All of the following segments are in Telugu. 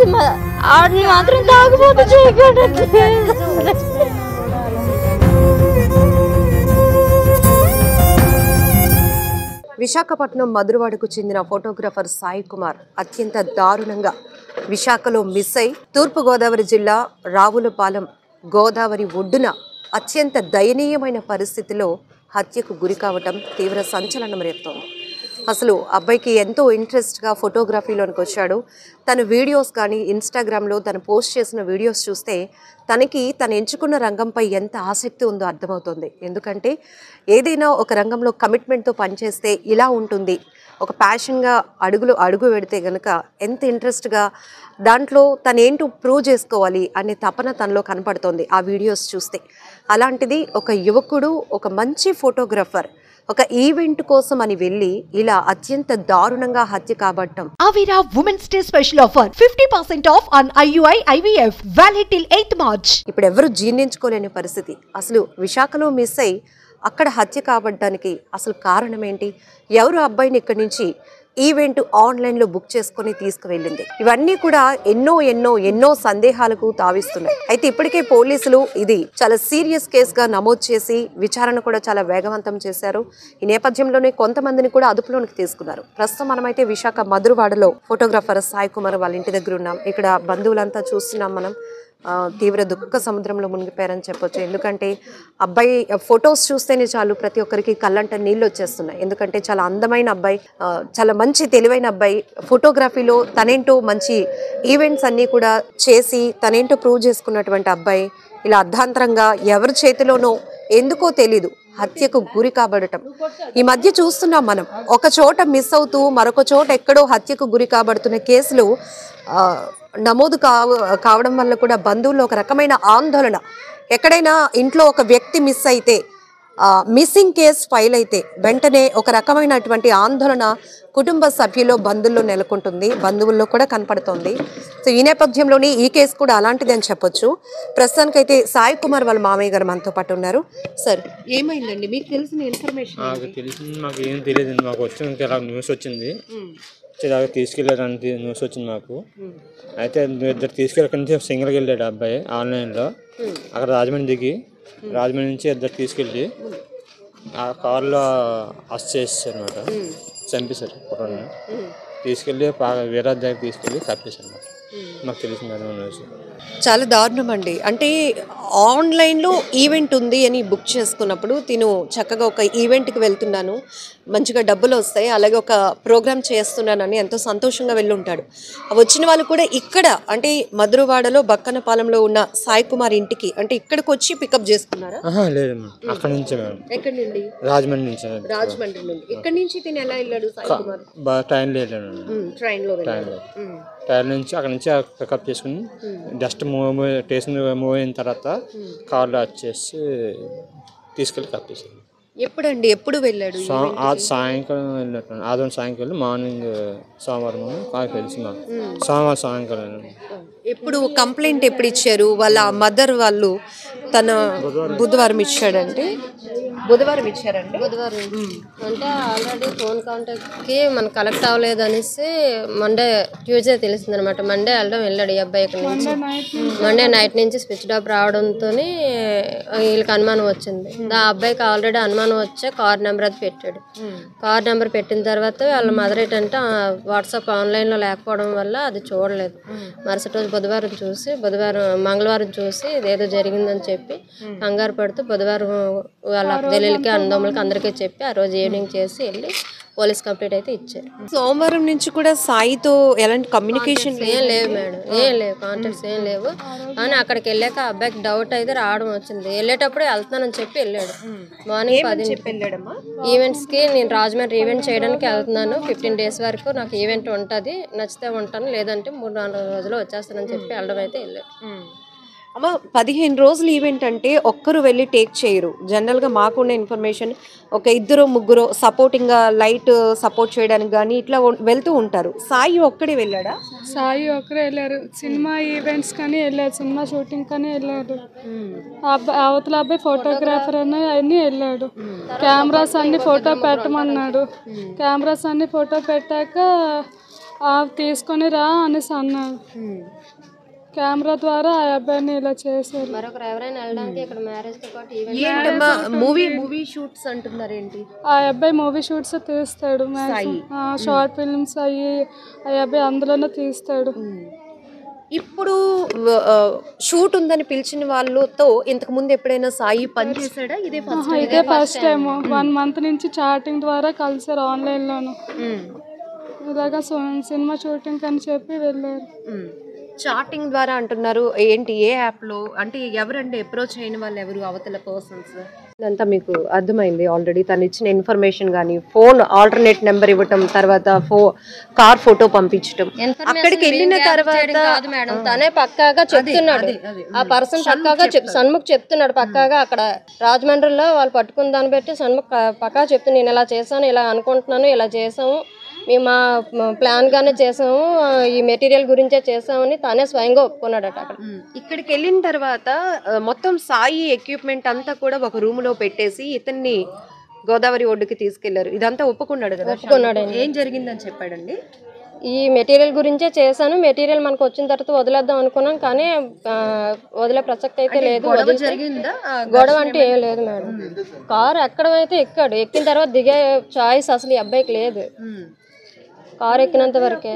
దయచేసి ఆడిని మాత్రం తాగుబోతు చేయకూడదు. విశాఖపట్నం మధురవాడకు చెందిన ఫోటోగ్రాఫర్ సాయి కుమార్ అత్యంత దారుణంగా విశాఖలో మిస్ అయి తూర్పుగోదావరి జిల్లా రావులపాలెం గోదావరి ఒడ్డున అత్యంత దయనీయమైన పరిస్థితిలో హత్యకు గురి కావటం తీవ్ర సంచలనం రేపుతోంది. అసలు అబ్బాయికి ఎంతో ఇంట్రెస్ట్గా ఫోటోగ్రఫీలోనికి వచ్చాడు. తన వీడియోస్ కానీ ఇన్స్టాగ్రామ్లో తను పోస్ట్ చేసిన వీడియోస్ చూస్తే తను ఎంచుకున్న రంగంపై ఎంత ఆసక్తి ఉందో అర్థమవుతుంది. ఎందుకంటే ఏదైనా ఒక రంగంలో కమిట్మెంట్తో పనిచేస్తే ఇలా ఉంటుంది. ఒక ప్యాషన్గా అడుగు పెడితే కనుక ఎంత ఇంట్రెస్ట్గా దాంట్లో తనేంటో ప్రూవ్ చేసుకోవాలి అనే తపన తనలో కనపడుతోంది ఆ వీడియోస్ చూస్తే. అలాంటిది ఒక యువకుడు, ఒక మంచి ఫోటోగ్రాఫర్ ఒక ఈవెంట్ కోసం అని వెళ్ళి ఇలా అత్యంత దారుణంగా హత్య కాబట్టం. Avira Women's Day special offer 50% off on IUI IVF valid till 8th March. ఇప్పుడు ఎవరు జీర్ణించుకోలేని పరిస్థితి. అసలు విశాఖలో మిస్ అయి అక్కడ హత్య కాబట్టడానికి అసలు కారణం ఏంటి? ఎవరు అబ్బాయిని ఇక్కడి నుంచి ఈవెంట్ ఆన్లైన్లో బుక్ చేసుకుని తీసుకువెళ్ళింది? ఇవన్నీ కూడా ఎన్నో సందేహాలకు తావిస్తున్నాయి. అయితే ఇప్పటికే పోలీసులు ఇది చాలా సీరియస్ కేసుగా నమోదు చేసి విచారణ కూడా చాలా వేగవంతం చేశారు. ఈ నేపథ్యంలోనే కొంతమందిని కూడా అదుపులోనికి తీసుకున్నారు. ప్రస్తుతం మనమైతే విశాఖ మధురవాడలో ఫోటోగ్రాఫర్ సాయి కుమార్ వాళ్ళ ఇంటి దగ్గర ఉన్నాం. ఇక్కడ బంధువులంతా చూస్తున్నాం మనం. తీవ్ర దుఃఖ సముద్రంలో మునిగిపోయారని చెప్పొచ్చు. ఎందుకంటే అబ్బాయి ఫొటోస్ చూస్తేనే చాలు ప్రతి ఒక్కరికి కళ్ళంట నీళ్ళు వచ్చేస్తున్నాయి. ఎందుకంటే చాలా అందమైన అబ్బాయి, చాలా మంచి తెలివైన అబ్బాయి. ఫోటోగ్రఫీలో తనేంటో మంచి ఈవెంట్స్ అన్నీ కూడా చేసి తనేంటో ప్రూవ్ చేసుకున్నటువంటి అబ్బాయి ఇలా అర్ధాంతరంగా ఎవరి చేతిలోనో ఎందుకో తెలీదు హత్యకు గురి కాబడటం ఈ మధ్య చూస్తున్నాం మనం. ఒక చోట మిస్ అవుతూ మరొక చోట ఎక్కడో హత్యకు గురి కాబడుతున్న కేసులు నమోదు కావడం వల్ల కూడా బంధువుల్లో ఒక రకమైన ఆందోళన. ఎక్కడైనా ఇంట్లో ఒక వ్యక్తి మిస్ అయితే, మిస్సింగ్ కేసు ఫైల్ అయితే వెంటనే ఒక రకమైనటువంటి ఆందోళన కుటుంబ సభ్యులు బంధువుల్లో నెలకొంటుంది, బంధువుల్లో కూడా కనపడుతోంది. సో ఈ నేపథ్యంలోనే ఈ కేసు కూడా అలాంటిది అని చెప్పొచ్చు. ప్రస్తుతానికైతే సాయి కుమార్ వాళ్ళ మామయ్య గారు మనతో పాటు ఉన్నారు. సార్, ఏమైందండి? మీకు తెలిసిన ఇన్ఫర్మేషన్? మాకు ఏం తెలియదు. మాకు వచ్చింది ఇలా న్యూస్ వచ్చింది, ఇలాగ తీసుకెళ్ళారంటే న్యూస్ వచ్చింది మాకు. అయితే ఇద్దరు తీసుకెళ్ళి సింగల్కి వెళ్ళాడు అబ్బాయి ఆన్లైన్లో. అక్కడ రాజమండ్రి దిగి రాజమండ్రి నుంచి ఇద్దరు తీసుకెళ్ళి ఆ కారులో అరెస్ట్ చేసేసారు అనమాట. చంపేశారు కుర్రాన్ని. తీసుకెళ్ళి వేరే దగ్గర తీసుకెళ్ళి కప్పేశారు అనమాట. నాకు తెలిసింది న్యూస్. చాలా దారుణం అండి. అంటే ఆన్లైన్లో ఈవెంట్ ఉంది అని బుక్ చేసుకున్నప్పుడు తిను చక్కగా ఒక ఈవెంట్కి వెళ్తున్నాను, మంచిగా డబ్బులు వస్తాయి, అలాగే ఒక ప్రోగ్రామ్ చేస్తున్నానని ఎంతో సంతోషంగా వెళ్ళుంటాడు. వచ్చిన వాళ్ళు కూడా ఇక్కడ అంటే మధురవాడలో బక్కనపాలెంలో ఉన్న సాయి కుమార్ ఇంటికి అంటే ఇక్కడికి వచ్చి పికప్ చేసుకున్నారా? లేదు, అక్కడ నుంచి. ఎక్కడి నుండి? రాజమండ్రి నుంచి. రాజమండ్రి నుండి. ఇక్కడ నుంచి తిని ఎలా వెళ్ళాడు సాయి కుమార్? ట్రైన్లో వెళ్ళాడు. ట్రైన్లో ట్రైన్ నుంచి అక్కడ నుంచి పికప్ చేసుకుని జస్ట్ స్టేషన్ మూవ్ అయిన తర్వాత కార్లో వచ్చేసి తీసుకెళ్ళి కప్పేసారు. ఎప్పుడండి? ఎప్పుడు వెళ్ళాడు? సాయంకాలం వెళ్ళినట్టు. ఆదివారం సాయంకాలం, మార్నింగ్ సోమవారం నాకు తెలిసి మాకు సోమవారం సాయంకాలం. ఎప్పుడు కంప్లైంట్ ఎప్పుడు ఇచ్చారు? వాళ్ళ మదర్ వాళ్ళు తన బుధవారం ఇచ్చాడంటే బుధవారం ఇచ్చారండి. బుధవారం అంటే ఆల్రెడీ ఫోన్ కాంటాక్ట్కి మనకు కలెక్ట్ అవ్వలేదు అనేసి ట్యూస్డే తెలిసింది అనమాట. మండే వెళ్ళాడు ఈ అబ్బాయి ఇక్కడ నుంచి. మండే నైట్ నుంచి స్విచ్ ఆఫ్ రావడంతో వీళ్ళకి అనుమానం వచ్చింది. ఆ అబ్బాయికి ఆల్రెడీ అనుమానం వచ్చే కార్ నెంబర్ అది పెట్టాడు. కార్ నెంబర్ పెట్టిన తర్వాత వాళ్ళ మదర్ ఏంటంటే వాట్సాప్ ఆన్లైన్లో లేకపోవడం వల్ల అది చూడలేదు. మరుసటి రోజు మంగళవారం చూసి ఇదేదో జరిగిందని చెప్పి కంగారు పడుతూ బుధవారం వాళ్ళ అక్కదెల్లకి అన్నదమ్ములకి అందరికీ చెప్పి ఆ రోజు ఈవినింగ్ చేసి వెళ్ళి పోలీస్ కంప్లైంట్ అయితే ఇచ్చారు. సోమవారం నుంచి కూడా సాయితో ఎలాంటి కమ్యూనికేషన్ ఏం లేవు మేడం, ఏం లేవు, కాంటాక్ట్స్ ఏం లేవు. కానీ అక్కడికి వెళ్ళాక అబ్బాయికి డౌట్ అయితే రావడం వచ్చింది. వెళ్ళేటప్పుడు వెళ్తున్నానని చెప్పి వెళ్ళాడు. మార్నింగ్ 10 ఈవెంట్స్కి నేను రాజమండ్రి ఈవెంట్ చేయడానికి వెళ్తున్నాను, 15 days వరకు నాకు ఈవెంట్ ఉంటుంది, నచ్చితే ఉంటాను, లేదంటే 3-4 రోజులు వచ్చేస్తానని చెప్పి వెళ్ళడం అయితే వెళ్ళాడు. అమ్మ 15 రోజులు ఈవెంట్ అంటే ఒక్కరు వెళ్ళి టేక్ చేయరు. జనరల్గా మాకున్న ఇన్ఫర్మేషన్ ఒక 2-3 సపోర్టింగ్గా లైట్ సపోర్ట్ చేయడానికి కానీ ఇట్లా వెళ్తూ ఉంటారు. సాయి ఒక్కడే వెళ్ళాడా? సాయి ఒక్కరే వెళ్ళారు. సినిమా ఈవెంట్స్ కానీ వెళ్ళారు, సినిమా షూటింగ్ కానీ వెళ్ళాడు. అవతల అబ్బాయి ఫోటోగ్రాఫర్ అన్నీ వెళ్ళాడు. కెమెరాస్ అన్ని ఫోటో పెట్టమన్నాడు. కెమెరాస్ అన్ని ఫోటో పెట్టాక తీసుకొని రా అనేసి అన్నారు. కెమెరా ద్వారా ఆ అబ్బాయిని ఇలా చేశారు. మరొకరు ఎవరైనా వెళ్ళడానికి ఇక్కడ మ్యారేజ్ తో పాటు ఈవెంట్ ఏంటమ్మా మూవీ షూట్స్ అంటున్నారు ఏంటి? ఆ అబ్బాయి మూవీ షూట్స్ తీస్తాడు, షార్ట్ ఫిల్మ్స్ అయ్యి ఆ అబ్బాయి అందులోనే తీస్తాడు. ఇప్పుడు షూట్ ఉందని పిలిచిన వాళ్ళతో ఇంతకు ముందు ఎప్పుడైనా సాయి పని చేశాడా? ఇదే ఫస్ట్ టైం. 1 month నుంచి చాటింగ్ ద్వారా కలిసారు ఆన్లైన్లోను. ఇలాగా సినిమా షూటింగ్ అని చెప్పి వెళ్ళారు. చాటింగ్ ద్వారా అంటున్నారు ఏంటి? ఏ యాప్ లో? అంటే ఎవరండి అప్రోచ్ అయిన వాళ్ళు? ఎవరు అవతల పర్సన్స్? ఇదంతా మీకు అర్థమైంది ఆల్రెడీ. తను ఇచ్చిన ఇన్ఫర్మేషన్ కానీ ఫోన్ ఆల్టర్నేట్ నెంబర్ ఇవ్వటం, తర్వాత కార్ ఫోటో పంపించడం, అక్కడికి వెళ్ళిన తర్వాత కాదు మేడం, తనే పక్కాగా చెప్తున్నాడు. ఆ పర్సన్ పక్కాగా సన్ముఖ్ చెప్తున్నాడు పక్కాగా. అక్కడ రాజమండ్రిలో వాళ్ళు పట్టుకున్న దాన్ని బట్టి సన్ముఖ్ పక్కా చెప్తుంది, నేను ఇలా చేశాను, ఇలా అనుకుంటున్నాను, ఇలా చేసాము, మేము మా ప్లాన్ గానే చేసాము, ఈ మెటీరియల్ గురించే చేసామని తానే స్వయంగా ఒప్పుకున్నాడట. అక్కడ ఇక్కడికి వెళ్ళిన తర్వాత మొత్తం సాయి ఎక్విప్మెంట్ అంతా కూడా ఒక రూమ్ లో పెట్టేసి ఇతన్ని గోదావరి ఒడ్డుకి తీసుకెళ్లారు. ఇదంతా ఒప్పుకున్నాడు కదా? ఒప్పుకున్నాడు. ఏం జరిగిందని చెప్పాడండి? ఈ మెటీరియల్ గురించే చేశాను, మెటీరియల్ మనకు వచ్చిన తర్వాత వదిలేద్దాం అనుకున్నాం, కానీ వదిలే ప్రసక్తి అయితే లేదు. జరిగిందా? గొడవ అంటే ఏం లేదు మేడం. కారు ఎక్కడం అయితే ఎక్కాడు, ఎక్కిన తర్వాత దిగే చాయిస్ అసలు ఈ అబ్బాయికి లేదు. కారు ఎక్కినంత వరకే.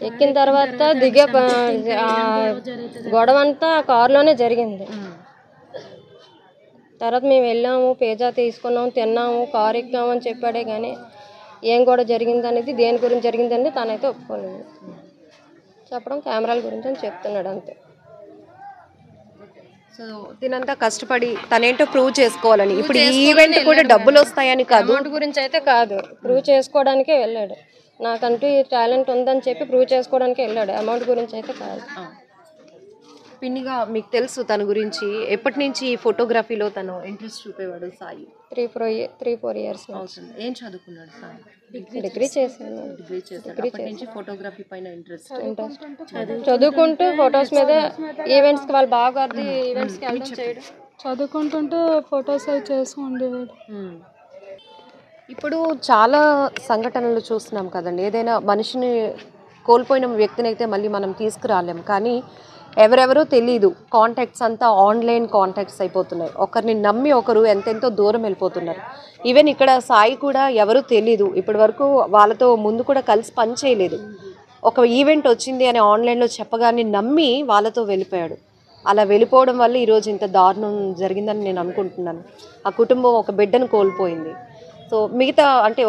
ఎక్కిన తర్వాత దిగే గొడవ అంతా కారులోనే జరిగింది. తర్వాత మేము వెళ్ళాము, పిజ్జా తీసుకున్నాము, తిన్నాము, కారు ఎక్కాము అని చెప్పాడే కానీ ఏం కూడా జరిగింది అనేది, దేని గురించి జరిగింది అనేది తనైతే ఒప్పుకోలేదు. చెప్పడం కెమెరాల గురించి అని చెప్తున్నాడు అంతే. సో తినంతా కష్టపడి తనేంటో ప్రూవ్ చేసుకోవాలని. ఇప్పుడు ఈ ఈవెంట్ కూడా డబ్బులు వస్తాయని కాదు, అమౌంట్ గురించి అయితే కాదు, ప్రూవ్ చేసుకోవడానికే వెళ్ళాడు. నాకంటూ ఈ టాలెంట్ ఉందని చెప్పి ప్రూవ్ చేసుకోవడానికే వెళ్ళాడు, అమౌంట్ గురించి అయితే కాదు. పిన్నిగా మీకు తెలుసు తన గురించి, ఎప్పటి నుంచి ఫోటోగ్రఫీలో తను ఇంట్రెస్ట్ చూపేవాడు సాయి? 3-4 years అవుతుంది. ఏం చదువుకున్నాడు సాయి? డిగ్రీ చేశాను. అప్పటి నుంచి ఫోటోగ్రఫీ పైన ఇంట్రెస్ట్ చదువుకుంటూ ఫొటోస్ మీద ఈవెంట్స్ కి వాళ్ళ బావగారిది ఈవెంట్స్ కి వెళ్ళడం చేయడం, చదువుకుంటుంటే ఫొటోస్ అవి చేసి ఉండేవాడు. ఇప్పుడు చాలా సంఘటనలు చూస్తున్నాం కదండి. ఏదైనా మనిషిని కోల్పోయిన వ్యక్తిని అయితే మళ్ళీ మనం తీసుకురాలేం, కానీ ఎవరెవరో తెలీదు, కాంటాక్ట్స్ అంతా ఆన్లైన్ కాంటాక్ట్స్ అయిపోతున్నాయి. ఒకరిని నమ్మి ఒకరు ఎంతెంతో దూరం వెళ్ళిపోతున్నారు. ఈవెన్ ఇక్కడ సాయి కూడా ఎవరు తెలీదు, ఇప్పటి వరకు వాళ్ళతో ముందు కూడా కలిసి పని చేయలేదు. ఒక ఈవెంట్ వచ్చింది అని ఆన్లైన్లో చెప్పగానే నమ్మి వాళ్ళతో వెళ్ళిపోయాడు. అలా వెళ్ళిపోవడం వల్ల ఈరోజు ఇంత దారుణం జరిగిందని నేను అనుకుంటున్నాను. ఆ కుటుంబం ఒక బిడ్డను కోల్పోయింది. సో మిగతా అంటే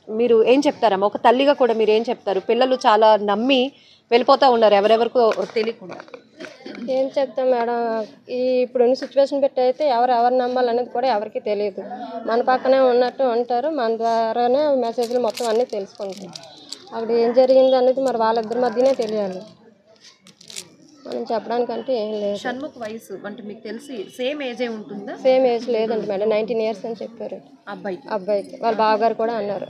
మీరు ఏం చెప్తారమ్మా? ఒక తల్లిగా కూడా మీరు ఏం చెప్తారు? పిల్లలు చాలా నమ్మి వెళ్ళిపోతూ ఉన్నారు ఎవరెవరికో తెలియకుండా. ఏం చెప్తాం మేడం, ఇప్పుడున్న సిచ్యువేషన్ పెట్టి అయితే ఎవరు నమ్మాలనేది కూడా ఎవరికి తెలియదు. మన పక్కనే ఉన్నట్టు ఉంటారు, మన ద్వారానే మెసేజ్లు మొత్తం అన్నీ తెలుసుకుంటాం. అక్కడ ఏం జరిగింది అనేది మరి వాళ్ళిద్దరి మధ్యనే తెలియాలి, మనం చెప్పడానికంటే ఏం లేదు. షణ్ముఖ్ వయసు అంటే మీకు తెలిసి సేమ్ ఏజే ఉంటుందా? సేమ్ ఏజ్ లేదండి మేడం, 19 years అని చెప్పారు అబ్బాయికి. వాళ్ళ బావగారు కూడా అన్నారు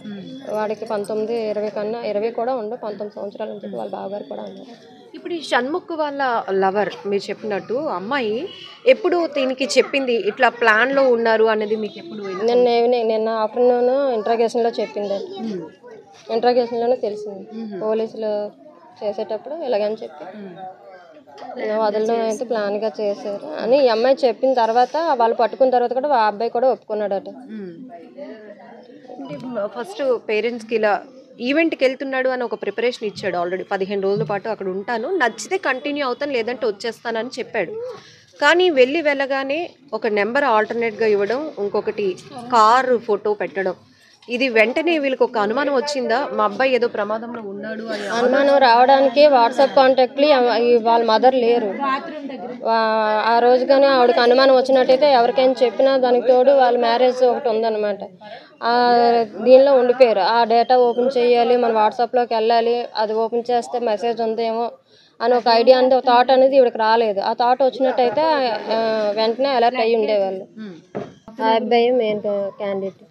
వాడికి 19, 20 కన్నా 20 కూడా ఉండవు, 19 సంవత్సరాలు అని చెప్పి వాళ్ళ బావగారు కూడా అన్నారు. ఇప్పుడు ఈ షణ్ముఖ్ వాళ్ళ లవర్ మీరు చెప్పినట్టు అమ్మాయి ఎప్పుడు దీనికి చెప్పింది ఇట్లా ప్లాన్లో ఉన్నారు అనేది మీకు ఎప్పుడు? నిన్న ఆఫ్టర్నూన్ ఇంట్రాగేషన్లో చెప్పింది, ఇంట్రాగేషన్లోనే తెలిసింది. పోలీసులు చేసేటప్పుడు ఇలాగని చెప్పి వదలడం అయితే ప్లాన్గా చేశారు అని ఈ అమ్మాయి చెప్పిన తర్వాత, వాళ్ళు పట్టుకున్న తర్వాత కూడా ఆ అబ్బాయి కూడా ఒప్పుకున్నాడట. ఫస్ట్ పేరెంట్స్కి ఇలా ఈవెంట్కి వెళ్తున్నాడు అని ఒక ప్రిపరేషన్ ఇచ్చాడు ఆల్రెడీ. 15 రోజుల పాటు అక్కడ ఉంటాను, నచ్చితే కంటిన్యూ అవుతాను, లేదంటే వచ్చేస్తానని చెప్పాడు. కానీ వెళ్ళగానే ఒక నెంబర్ ఆల్టర్నేట్గా ఇవ్వడం, ఇంకొకటి కారు ఫోటో పెట్టడం, ఇది వెంటనే వీళ్ళకి ఒక అనుమానం వచ్చిందా మా అబ్బాయి ఏదో ప్రమాదంలో ఉన్నాడు అని? అనుమానం రావడానికి వాట్సాప్ కాంటాక్ట్లు వాళ్ళ మదర్ లేరు. ఆ రోజుగానే ఆవిడకి అనుమానం వచ్చినట్టయితే ఎవరికైనా చెప్పినా, దానికి తోడు వాళ్ళ మ్యారేజ్ ఒకటి ఉందన్నమాట, దీనిలో ఉండిపోయారు. ఆ డేటా ఓపెన్ చేయాలి, మన వాట్సాప్లోకి వెళ్ళాలి, అది ఓపెన్ చేస్తే మెసేజ్ ఉందేమో అని ఒక ఐడియా అనేది, ఒక థాట్ అనేది ఇవిడికి రాలేదు. ఆ థాట్ వచ్చినట్టయితే వెంటనే అలర్ట్ అయ్యి ఉండేవాళ్ళు. ఆ అబ్బాయి మెయిన్ క్యాండిడేట్.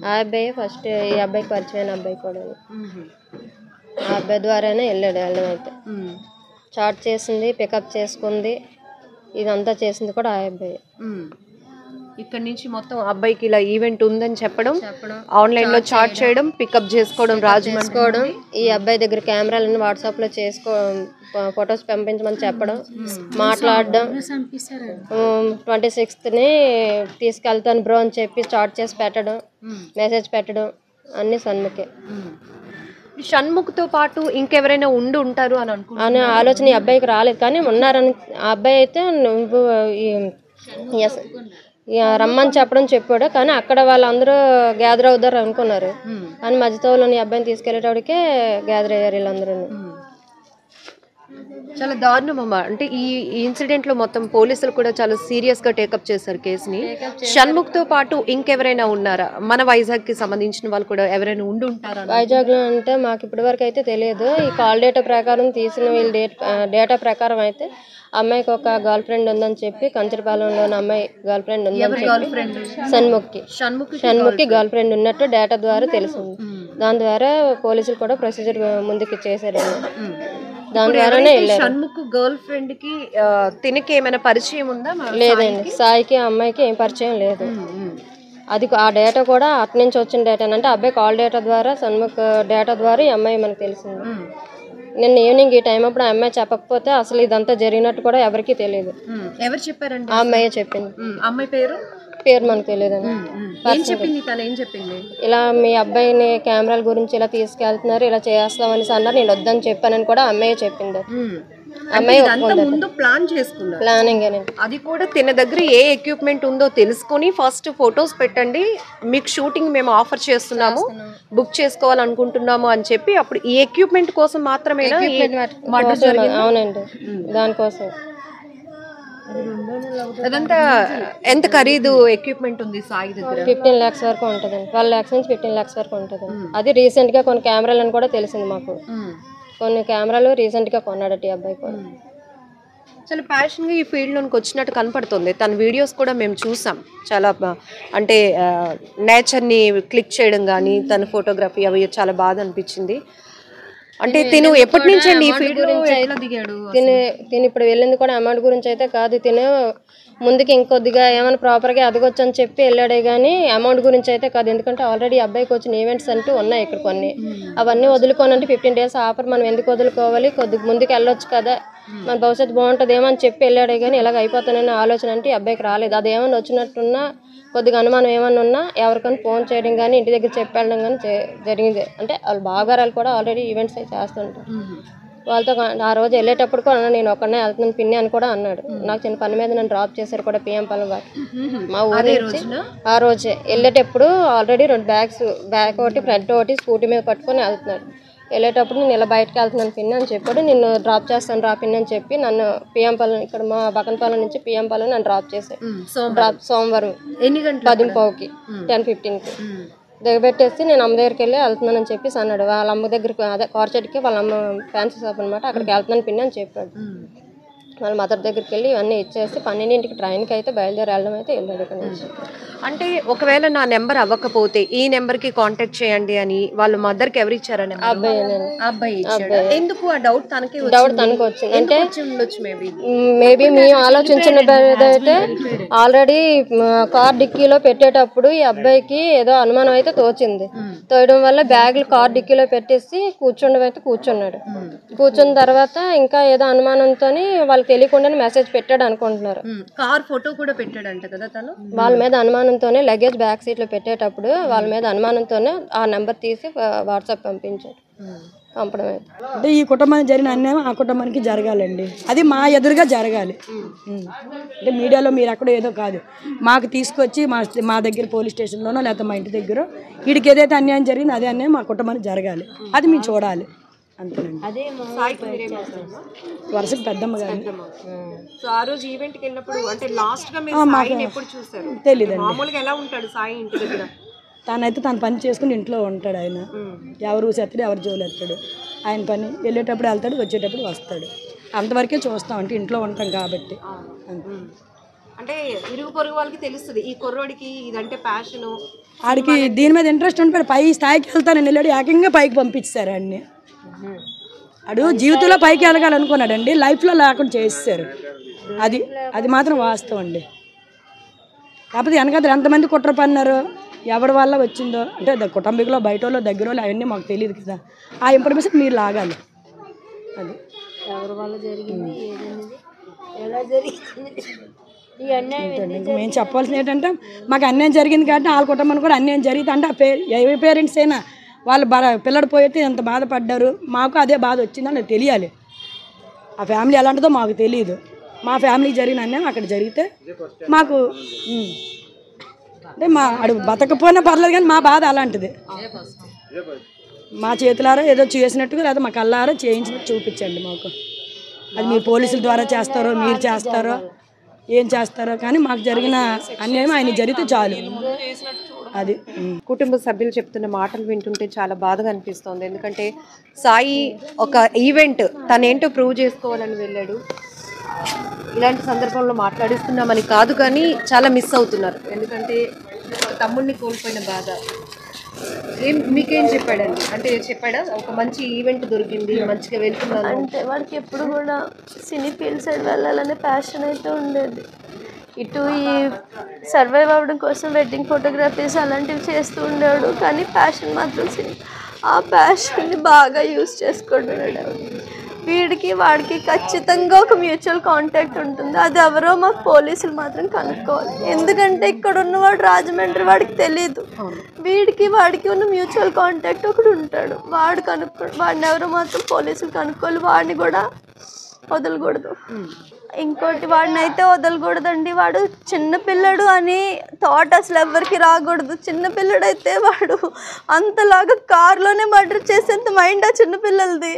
ఆ అబ్బాయి ఫస్ట్ ఈ అబ్బాయికి పరిచయమైన అబ్బాయి కూడా. ఆ అబ్బాయి ద్వారానే వెళ్ళడం అయితే. చాట్ చేసింది, పికప్ చేసుకుంది, ఇదంతా చేసింది కూడా ఆ అబ్బాయి. ఇక్కడ నుంచి మొత్తం అబ్బాయికి ఇలా ఈవెంట్ ఉందని చెప్పడం, ఆన్లైన్ లో చాట్ చేయడం, పికప్ చేసుకోవడం, రాజమండ్రి ఈ అబ్బాయి దగ్గర కెమెరాలను వాట్సాప్ లో ఫొటోస్ పంపించమని చెప్పడం, మాట్లాడడం, 26th తీసుకెళ్తాను బ్రో అని చెప్పి చాట్ చేసి పెట్టడం, మెసేజ్ పెట్టడం అన్ని షణ్ముఖే. షణ్ముఖ్తో పాటు ఇంకెవరైనా ఉంటారు అని అనే ఆలోచన ఈ అబ్బాయికి రాలేదు, కానీ ఉన్నారని ఆ అబ్బాయి అయితే నువ్వు రమ్మని చెప్పాడు. కానీ అక్కడ వాళ్ళందరూ గ్యాదర్ అవుతారు అనుకున్నారు, కానీ మధ్యతోలోని అబ్బాయిని తీసుకెళ్లేటప్పటికే గ్యాదర్ అయ్యారు వీళ్ళందరూ. చాలా దారుణం అమ్మా. అంటే ఈ ఇన్సిడెంట్ లో మొత్తం పోలీసులు కూడా చాలా సీరియస్ గా టేకప్ చేశారు కేసుని. షణ్ముఖ్ తో పాటు ఇంకెవరైనా ఉన్నారా? మన వైజాగ్ కి సంబంధించిన వాళ్ళు కూడా ఎవరైనా ఉంటారా? వైజాగ్ లో అంటే మాకు ఇప్పటి వరకు అయితే తెలియదు. ఈ కాల్ డేటా ప్రకారం తీసిన వీళ్ళ డేటా ప్రకారం అయితే అమ్మాయికి ఒక గర్ల్ ఫ్రెండ్ ఉందని చెప్పి, కంచరపాలెంలోని అమ్మాయి గర్ల్ ఫ్రెండ్ ఉందని చెప్పి షణ్ముఖ్కి గర్ల్ ఫ్రెండ్ ఉన్నట్టు డేటా ద్వారా తెలిసింది. దాని ద్వారా పోలీసులు కూడా ప్రొసీజర్ ముందుకు చేశారు. దాని ద్వారానే షణ్ముఖ్ గర్ల్ ఫ్రెండ్ కి తినకి ఏమైనా పరిచయం ఉందా? లేదండి, సాయికి అమ్మాయికి ఏం పరిచయం లేదు. అది ఆ డేటా కూడా అటు నుంచి వచ్చిన డేటా అంటే అబ్బాయి కాల్ డేటా ద్వారా, షణ్ముఖ్ డేటా ద్వారా ఈ అమ్మాయి మనకు తెలిసింది. నిన్న ఈవినింగ్ ఈ టైం అప్పుడు ఆ అమ్మాయి చెప్పకపోతే అసలు ఇదంతా జరిగినట్టు కూడా ఎవరికి తెలియదు. ఎవరు చెప్పారండి? ఆ అమ్మాయి చెప్పింది. అమ్మాయి పేరు మనకు తెలియదండి. ఇలా మీ అబ్బాయిని కెమెరాల గురించి ఇలా తీసుకెళ్తున్నారు, ఇలా చేస్తామని అన్నారు, నేను వద్దని చెప్పానని కూడా అమ్మాయి చెప్పింది. అమ్మాయి ప్లానింగ్ అది కూడా తిన దగ్గర ఏ ఎక్విప్మెంట్ ఉందో తెలుసుకొని ఫస్ట్ ఫొటోస్ పెట్టండి, మీకు షూటింగ్ మేము ఆఫర్ చేస్తున్నాము, బుక్ చేసుకోవాలనుకుంటున్నాము అని చెప్పి అప్పుడు ఈ ఎక్విప్మెంట్ కోసం మాత్రమే. అవునండి, దానికోసం. అదంతా ఎంత ఖరీదు ఎక్విప్మెంట్ ఉంది సాయి దగ్గర? 15 lakhs వరకు ఉంటుంది. 12 lakhs నుంచి 15 lakhs వరకు ఉంటుంది. అది రీసెంట్ గా కొన్ని కెమెరాలు అని కూడా తెలిసింది మాకు. కొన్ని కెమెరాలు రీసెంట్ గా కొన్నాడట ఈ అబ్బాయి కూడా. చాలా ప్యాషన్గా ఈ ఫీల్డ్లోకి వచ్చినట్టు కనపడుతుంది. తన వీడియోస్ కూడా మేము చూసాం. చాలా అంటే నేచర్ని క్లిక్ చేయడం కానీ తన ఫోటోగ్రఫీ అవి చాలా బాగా అనిపించింది. అంటే తిను ఎప్పటి నుంచి అండి ఈ ఫీల్డ్ గురించి దిగాడు? తిను ఇప్పుడు వెళ్ళింది కూడా అమౌంట్ గురించి అయితే కాదు. తిను ముందుకి ఇంకొద్దిగా ఏమైనా ప్రాపర్గా ఎదగొచ్చు అని చెప్పి వెళ్ళాడే కానీ అమౌంట్ గురించి అయితే కాదు. ఎందుకంటే ఆల్రెడీ అబ్బాయికి వచ్చిన ఈవెంట్స్ అంటూ ఉన్నాయి ఇక్కడ కొన్ని. అవన్నీ వదులుకోనంటే 15 days ఆఫర్ మనం ఎందుకు వదులుకోవాలి, కొద్దిగా ముందుకు వెళ్ళొచ్చు కదా, మన భవిష్యత్తు బాగుంటుందేమో అని చెప్పి వెళ్ళాడే కానీ ఇలాగ అయిపోతానని ఆలోచన అంటే అబ్బాయికి రాలేదు. అది ఏమన్నా వచ్చినట్టున్నా కొద్దిగా అనుమానం ఏమన్నా ఉన్నా ఎవరికైనా ఫోన్ చేయడం కానీ ఇంటి దగ్గర చెప్పడం కానీ జరిగింది. అంటే వాళ్ళ బాగారాలు కూడా ఆల్రెడీ ఈవెంట్స్ అయితే చేస్తుంటారు. వాళ్ళతో ఆ రోజు వెళ్ళేటప్పుడు కూడా నేను ఒక్కడనే వెళ్తున్నాను పిన్ని అని కూడా అన్నాడు. నాకు చిన్న పని మీద నన్ను డ్రాప్ చేశారు కూడా పిఎంపాలెం వారు మా ఊరి నుంచి. ఆ రోజే వెళ్ళేటప్పుడు ఆల్రెడీ 2 bags, బ్యాగ్ ఒకటి ఫ్రంట్ ఒకటి స్కూటీ మీద పట్టుకొని వెళ్తున్నాడు. వెళ్ళేటప్పుడు నేను ఇలా బయటకు వెళ్తున్నాను పిన్ని అని చెప్పాడు. నిన్ను డ్రాప్ చేస్తాను రా పిన్ని అని చెప్పి నన్ను పిఎంపాలెం ఇక్కడ మా బకన్పాలెం నుంచి పిఎంపాలెం నన్ను డ్రాప్ చేశాడు. సోమవారం 10:15కి 10:15కి దిగబెట్టేసి నేను అమ్మ దగ్గరికి వెళ్ళి వెళ్తున్నానని చెప్పేసి అన్నాడు. వాళ్ళ అమ్మ దగ్గరికి అదే కార్చెట్కి వాళ్ళ అమ్మ ఫ్యాన్సీ షాప్ అనమాట, అక్కడికి వెళ్తున్నాను పిన్ని అని చెప్పాడు. వాళ్ళ మదర్ దగ్గరికి వెళ్ళి ఇవన్నీ ఇచ్చేసి 12ంటికి ట్రైన్కి అయితే బయలుదేరి వెళ్ళడం అయితే వెళ్ళాడు ఇక్కడ నుంచి. అంటే ఒకవేళ నా నెంబర్ అవ్వకపోతే ఈ నెంబర్కి కాంటాక్ట్ చేయండి అని వాళ్ళ మదర్కి ఎవరు ఇచ్చారని? అబ్బాయి ఎందుకు ఆ డౌట్ తనకి వచ్చింది అంటే మేబీ మేము ఆలోచించిన అయితే ఆల్రెడీ కార్ డిక్కీలో పెట్టేటప్పుడు ఈ అబ్బాయికి ఏదో అనుమానం అయితే తోచింది. తోయడం వల్ల బ్యాగులు కార్ డిక్కీలో పెట్టేసి కూర్చున్నాడు. కూర్చున్న తర్వాత ఇంకా ఏదో అనుమానంతో వాళ్ళకి తెలియకుండానే మెసేజ్ పెట్టాడు అనుకుంటున్నారు. కార్ ఫోటో కూడా పెట్టాడంట కదా తను. వాళ్ళ మీద అనుమానంతోనే లగేజ్ బ్యాక్ సీట్ లో పెట్టేటప్పుడు వాళ్ళ మీద అనుమానంతోనే ఆ నెంబర్ తీసి వాట్సాప్ పంపించాడు. పంపడం అయితే అంటే ఈ కుటుంబానికి జరిగిన అన్యాయం ఆ కుటుంబానికి జరగాలండి. అది మా ఎదురుగా జరగాలి. అంటే మీడియాలో మీరు అక్కడ ఏదో కాదు, మాకు తీసుకొచ్చి మా దగ్గర పోలీస్ స్టేషన్లోనో లేకపోతే మా ఇంటి దగ్గర వీడికి ఏదైతే అన్యాయం జరిగిందో అదే అన్యాయం మా కుటుంబానికి జరగాలి. అది మేము చూడాలి అంతేనండి. వరుసకు పెద్దమ్మ గారు తెలియదండి. తనైతే తన పని చేసుకుని ఇంట్లో ఉంటాడు. ఆయన ఎవరు ఊసేస్తాడు, ఎవరు జోలు ఎత్తాడు, ఆయన పని వెళ్ళేటప్పుడు వెళ్తాడు, వచ్చేటప్పుడు వస్తాడు. అంతవరకే చూస్తాం, అంటే ఇంట్లో ఉంటాం కాబట్టి. అంటే ఇరుగు పొరుగు వాళ్ళకి తెలుస్తుంది ఈ కుర్రోడికి ఇదంటే ప్యాషన్, ఆడికి దీని మీద ఇంట్రెస్ట్ ఉంటాడు. పై స్థాయికి వెళ్తానని వెళ్ళాడు, ఏకంగా పైకి పంపించారు అన్ని. అడు జీవితంలో పైకి వెళ్ళగాలనుకున్నాడండి, లైఫ్లో లేకుండా చేస్తారు. అది మాత్రం వాస్తవం అండి. కాకపోతే వెనకాల ఎంతమంది కుట్ర పన్నారు, ఎవరి వల్ల వచ్చిందో అంటే కుటుంబీకులో బయట వాళ్ళు దగ్గర వాళ్ళు అవన్నీ మాకు తెలియదు కదా. ఆ ఇన్ఫర్మేషన్ మీరు లాగాలి. అది ఎవరి వల్ల జరిగింది, ఏదైంది, ఎలా జరిగింది, ఈ అన్యాయం మేము చెప్పాల్సింది ఏంటంటే మాకు అన్యాయం జరిగింది కాబట్టి వాళ్ళ కుటుంబానికి కూడా అన్యాయం జరిగింది అంటే ఏ పేరెంట్స్ అయినా వాళ్ళు పిల్లడు పోయితే ఎంత బాధపడ్డారు, మాకు అదే బాధ వచ్చిందని తెలియాలి. ఆ ఫ్యామిలీ ఎలాంటిదో మాకు తెలియదు. మా ఫ్యామిలీకి జరిగిన అన్యాయం అక్కడ జరిగితే మాకు అంటే మా అడుగు బతకపోయినా పర్లేదు కానీ మా బాధ అలాంటిది. మా చేతులారా ఏదో చేసినట్టుగా లేదా మా కళ్ళారా చేయించినట్టు చూపించండి మాకు. అది మీరు పోలీసుల ద్వారా చేస్తారో మీరు చేస్తారో ఏం చేస్తారో కానీ మాకు జరిగిన అన్యాయం ఆయన జరిగితే చాలు. అది కుటుంబ సభ్యులు చెప్తున్న మాటలు వింటుంటే చాలా బాధగా అనిపిస్తుంది. ఎందుకంటే సాయి ఒక ఈవెంట్ తనేంటో ప్రూవ్ చేసుకోవాలని వెళ్ళాడు. ఇలాంటి సందర్భంలో మాట్లాడిస్తున్నామని కాదు కానీ చాలా మిస్ అవుతున్నారు. ఎందుకంటే తమ్ముడిని కోల్పోయిన బాధ. మీకేం చెప్పాడండి? అంటే చెప్పాడా ఒక మంచి ఈవెంట్ దొరికింది, మంచిగా వెళ్తున్నాను అంటే వాడికి ఎప్పుడు కూడా సినీ ఫీల్డ్ సైడ్ వెళ్ళాలనే ప్యాషన్ అయితే ఉండేది. ఇటు ఈ సర్వైవ్ అవ్వడం కోసం వెడ్డింగ్ ఫోటోగ్రఫీస్ అలాంటివి చేస్తూ ఉండేవాడు. కానీ ప్యాషన్ మాత్రం సినీ. ఆ ప్యాషన్ని బాగా యూజ్ చేసుకుంటున్నాడు. వాడికి ఖచ్చితంగా ఒక మ్యూచువల్ కాంటాక్ట్ ఉంటుంది. అది ఎవరో మాకు పోలీసులు మాత్రం కనుక్కోవాలి. ఎందుకంటే ఇక్కడ ఉన్నవాడు రాజమండ్రి, వాడికి తెలీదు. వాడికి ఉన్న మ్యూచువల్ కాంటాక్ట్ ఒకడు ఉంటాడు. వాడిని ఎవరో మాత్రం పోలీసులు కనుక్కోవాలి. వాడిని కూడా వదలకూడదు. ఇంకోటి వాడిని అయితే వదలకూడదండి. వాడు చిన్నపిల్లడు అని థాట్ అసలు ఎవరికి రాకూడదు. చిన్నపిల్లడైతే వాడు అంతలాగా కారులోనే మర్డర్ చేసేంత మైండ్ ఆ చిన్నపిల్లలది.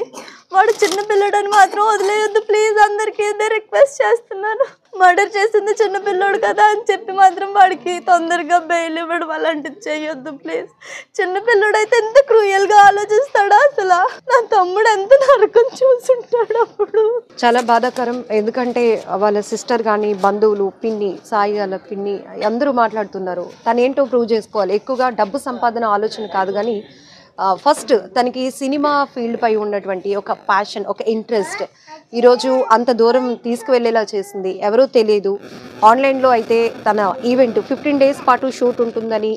వాడు చిన్నపిల్లడని మాత్రం వదిలేయొద్దు ప్లీజ్. అందరికీ ఇదే రిక్వెస్ట్ చేస్తున్నాను. మర్డర్ చేసింది చిన్నపిల్లడు కదా అని చెప్పి మాత్రం వాడికి తొందరగా బెయిల్ ఇవ్వడం అలాంటిది చేయొద్దు ప్లీజ్. చిన్నపిల్లడైతే ఎంత క్రూయల్గా ఆలోచిస్తాడా అసలు. నా తమ్ముడు ఎంత నరకం చూసుంటాడు అప్పుడు. చాలా బాధాకరం. ఎందుకంటే వాళ్ళ సిస్టర్ కానీ బంధువులు, పిన్ని, సాయి వాళ్ళ పిన్ని అందరూ మాట్లాడుతున్నారు. తనేంటో ప్రూవ్ చేసుకోవాలి. ఎక్కువగా డబ్బు సంపాదన ఆలోచన కాదు కానీ ఫస్ట్ తనకి సినిమా ఫీల్డ్ పై ఉన్నటువంటి ఒక ప్యాషన్, ఒక ఇంట్రెస్ట్ ఈరోజు అంత దూరం తీసుకువెళ్ళేలా చేసింది. ఎవరో తెలియదు. ఆన్లైన్లో అయితే తన ఈవెంట్ 15 days పాటు షూట్ ఉంటుందని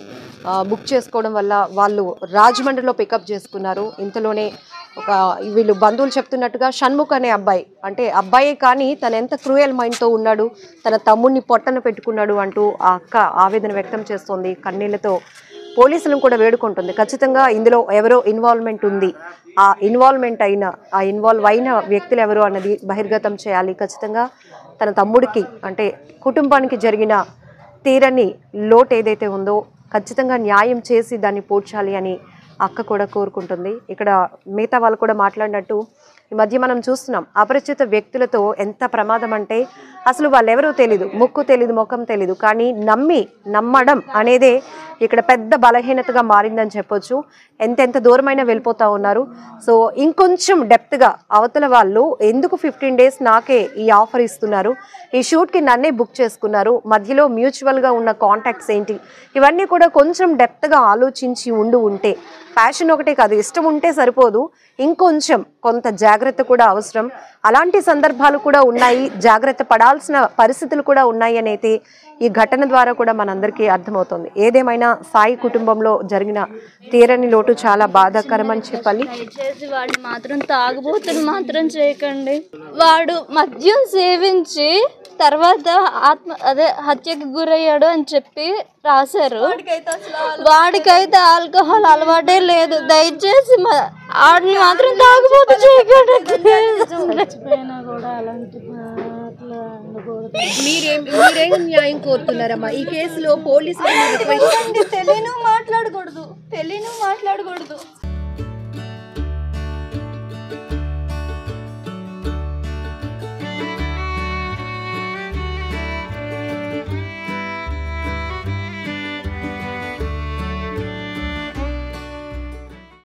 బుక్ చేసుకోవడం వల్ల వాళ్ళు రాజమండ్రిలో పికప్ చేసుకున్నారు. ఇంతలోనే వీళ్ళు బంధువులు చెప్తున్నట్టుగా షణ్ముఖ్ అనే అబ్బాయి, అంటే అబ్బాయే కానీ తను ఎంత క్రూయల్ మైండ్తో ఉన్నాడు, తన తమ్ముడిని పొట్టన పెట్టుకున్నాడు అంటూ ఆ అక్క ఆవేదన వ్యక్తం చేస్తోంది. కన్నీళ్లతో పోలీసులను కూడా వేడుకుంటుంది. ఖచ్చితంగా ఇందులో ఎవరో ఇన్వాల్వ్మెంట్ ఉంది. ఆ ఇన్వాల్వ్ అయిన వ్యక్తులు ఎవరు అన్నది బహిర్గతం చేయాలి. ఖచ్చితంగా తన తమ్ముడికి అంటే కుటుంబానికి జరిగిన తీరని లోటు ఏదైతే ఉందో ఖచ్చితంగా న్యాయం చేసి దాన్ని పూడ్చాలి అని అక్క కూడా కోరుకుంటుంది. ఇక్కడ మిగతా వాళ్ళు కూడా మాట్లాడినట్టు ఈ మధ్య మనం చూస్తున్నాం అపరిచిత వ్యక్తులతో ఎంత ప్రమాదం అంటే అసలు వాళ్ళెవరో తెలీదు, ముక్కు తెలీదు, ముఖం తెలీదు, కానీ నమ్మడం అనేదే ఇక్కడ పెద్ద బలహీనతగా మారిందని చెప్పొచ్చు. ఎంత దూరమైనా వెళ్ళిపోతూ ఉన్నారు. సో ఇంకొంచెం డెప్త్గా అవతల వాళ్ళు ఎందుకు 15 days నాకే ఈ ఆఫర్ ఇస్తున్నారు, ఈ షూట్కి నన్నే బుక్ చేసుకున్నారు, మధ్యలో మ్యూచువల్గా ఉన్న కాంటాక్ట్స్ ఏంటి, ఇవన్నీ కూడా కొంచెం డెప్త్గా ఆలోచించి ఉంటే ప్యాషన్ ఒకటే కాదు, ఇష్టం ఉంటే సరిపోదు, ఇంకొంచెం కొంత జాగ్రత్త కూడా అవసరం. అలాంటి సందర్భాలు కూడా ఉన్నాయి, జాగ్రత్త పడాల్సిన పరిస్థితులు కూడా ఉన్నాయి అనేది ఈ ఘటన ద్వారా కూడా మనందరికీ అర్థమవుతుంది. ఏదేమైనా సాయి కుటుంబంలో జరిగిన తీరని లోటు చాలా బాధాకరం అని చెప్పాలి. దయచేసి వాడిని మాత్రం తాగుబోతులు మాత్రం చేయకండి. వాడు మద్యం సేవించి తర్వాత హత్యకి గురయ్యాడు అని చెప్పి రాశారు. వాడికైతే ఆల్కహాల్ అలవాటే లేదు. దయచేసి వాడిని మాత్రం తాగుబోతు చేయకండి. మీరేం న్యాయం కోరుతున్నారమ్మా ఈ కేసులో? పోలీసులు తెలియను మాట్లాడకూడదు.